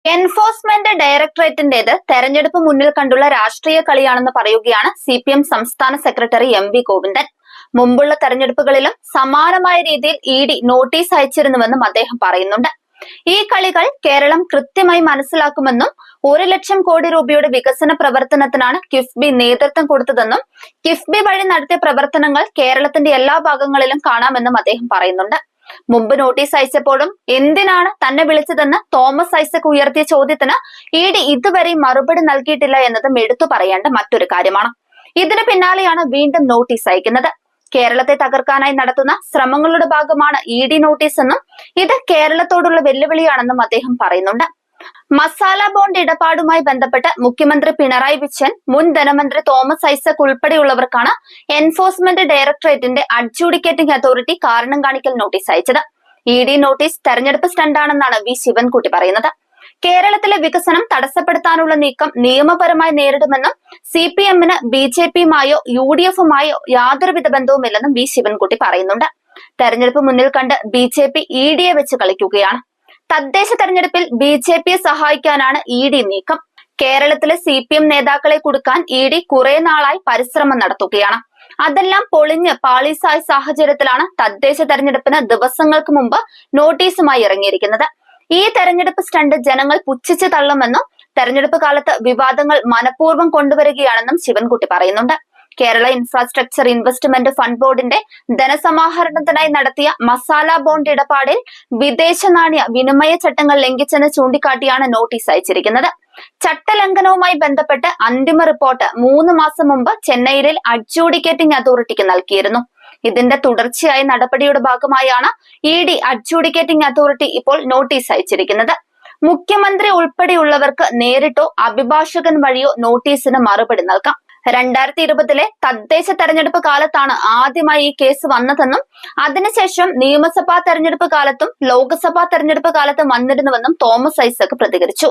Enforcement ഡയറക്ടറേറ്റിന്റേത് തെരഞ്ഞെടുപ്പ് മുന്നിൽ കണ്ടുള്ള രാഷ്ട്രീയ കളിയാണെന്ന് പറയുകയാണ് CPM സംസ്ഥാന സെക്രട്ടറി MV ഗോവിന്ദൻ. മുമ്പുള്ള തെരഞ്ഞെടുപ്പുകളിലും സമാനമായ രീതിയിൽ ED നോട്ടീസ് അയച്ചിരുന്നുവെന്നും അദ്ദേഹം പറയുന്നുണ്ട്. ഈ കളികൾ കേരളം കൃത്യമായി മനസ്സിലാക്കുമെന്നും 1 ലക്ഷം കോടി രൂപയുടെ വികസന പ്രവർത്തനത്തിനാണ് കിഫ്ബി നേതൃത്വം കൊടുത്തതെന്നും കിഫ്ബി വഴി നടത്തിയ പ്രവർത്തനങ്ങൾ കേരളത്തിന്റെ എല്ലാ ഭാഗങ്ങളിലും കാണാമെന്നും അദ്ദേഹം പറയുന്നുണ്ട്. മുമ്പ് നോട്ടീസ് അയച്ചപ്പോഴും എന്തിനാണ് തന്നെ വിളിച്ചതെന്ന് തോമസ് ഐസക് ഉയർത്തിയ ചോദ്യത്തിന് ED ഇതുവരെ മറുപടി നൽകിയിട്ടില്ല എന്നതും എടുത്തു പറയേണ്ട മറ്റൊരു കാര്യമാണ്. ഇതിന് പിന്നാലെയാണ് വീണ്ടും നോട്ടീസ് അയക്കുന്നത്. കേരളത്തെ തകർക്കാനായി നടത്തുന്ന ശ്രമങ്ങളുടെ ഭാഗമാണ് ED നോട്ടീസ് എന്നും ഇത് കേരളത്തോടുള്ള വെല്ലുവിളിയാണെന്നും അദ്ദേഹം പറയുന്നുണ്ട്. മസാല ബോണ്ട് ഇടപാടുമായി ബന്ധപ്പെട്ട് മുഖ്യമന്ത്രി പിണറായി വിജയൻ, മുൻ ധനമന്ത്രി തോമസ് ഐസക് ഉൾപ്പെടെയുള്ളവർക്കാണ് എൻഫോഴ്സ്മെന്റ് ഡയറക്ടറേറ്റിന്റെ അഡ്ജൂഡിക്കേറ്റിംഗ് അതോറിറ്റി കാരണം കാണിക്കൽ നോട്ടീസ് അയച്ചത്. ED നോട്ടീസ് തെരഞ്ഞെടുപ്പ് സ്റ്റണ്ടാണെന്നാണ് വി ശിവൻകുട്ടി പറയുന്നത്. കേരളത്തിലെ വികസനം തടസ്സപ്പെടുത്താനുള്ള നീക്കം നിയമപരമായി നേരിടുമെന്നും CPM-ന് BJP-യുമായോ UDF-ഉമായോ യാതൊരുവിധ ബന്ധവുമില്ലെന്നും വി ശിവൻകുട്ടി പറയുന്നുണ്ട്. തെരഞ്ഞെടുപ്പ് മുന്നിൽ കണ്ട് BJP ED-യെ വെച്ച് കളിക്കുകയാണ്. തദ്ദേശ തെരഞ്ഞെടുപ്പിൽ BJP-യെ സഹായിക്കാനാണ് ED നീക്കം. കേരളത്തിലെ CPM നേതാക്കളെ കുടുക്കാൻ ED കുറെ നാളായി പരിശ്രമം നടത്തുകയാണ്. അതെല്ലാം പൊളിഞ്ഞ് പാളീസായ സാഹചര്യത്തിലാണ് തദ്ദേശ തെരഞ്ഞെടുപ്പിന് ദിവസങ്ങൾക്ക് മുമ്പ് നോട്ടീസുമായി ഇറങ്ങിയിരിക്കുന്നത്. ഈ തെരഞ്ഞെടുപ്പ് സ്റ്റണ്ട് ജനങ്ങൾ പുച്ഛിച്ച് തള്ളുമെന്നും തെരഞ്ഞെടുപ്പ് കാലത്ത് വിവാദങ്ങൾ മനഃപൂർവ്വം കൊണ്ടുവരികയാണെന്നും ശിവൻകുട്ടി പറയുന്നുണ്ട്. കേരള ഇൻഫ്രാസ്ട്രക്ചർ ഇൻവെസ്റ്റ്മെന്റ് ഫണ്ട് ബോർഡിന്റെ ധനസമാഹരണത്തിനായി നടത്തിയ മസാല ബോണ്ട് ഇടപാടിൽ വിദേശ നാണ്യ വിനിമയ ചട്ടങ്ങൾ ലംഘിച്ചെന്ന് ചൂണ്ടിക്കാട്ടിയാണ് നോട്ടീസ് അയച്ചിരിക്കുന്നത്. ചട്ടലംഘനവുമായി ബന്ധപ്പെട്ട് അന്തിമ റിപ്പോർട്ട് 3 മാസം മുമ്പ് ചെന്നൈയിലെ അഡ്ജൂഡിക്കേറ്റിംഗ് അതോറിറ്റിക്ക് നൽകിയിരുന്നു. ഇതിന്റെ തുടർച്ചയായ നടപടിയുടെ ഭാഗമായാണ് ED അഡ്ജൂഡിക്കേറ്റിംഗ് അതോറിറ്റി ഇപ്പോൾ നോട്ടീസ് അയച്ചിരിക്കുന്നത്. മുഖ്യമന്ത്രി ഉൾപ്പെടെയുള്ളവർക്ക് നേരിട്ടോ അഭിഭാഷകൻ വഴിയോ നോട്ടീസിന് മറുപടി നൽകാം. 2020-ലെ തദ്ദേശ തെരഞ്ഞെടുപ്പ് കാലത്താണ് ആദ്യമായി ഈ കേസ് വന്നതെന്നും അതിനുശേഷം നിയമസഭാ തെരഞ്ഞെടുപ്പ് കാലത്തും ലോക്സഭാ തെരഞ്ഞെടുപ്പ് കാലത്തും വന്നിരുന്നുവെന്നും തോമസ് ഐസക് പ്രതികരിച്ചു.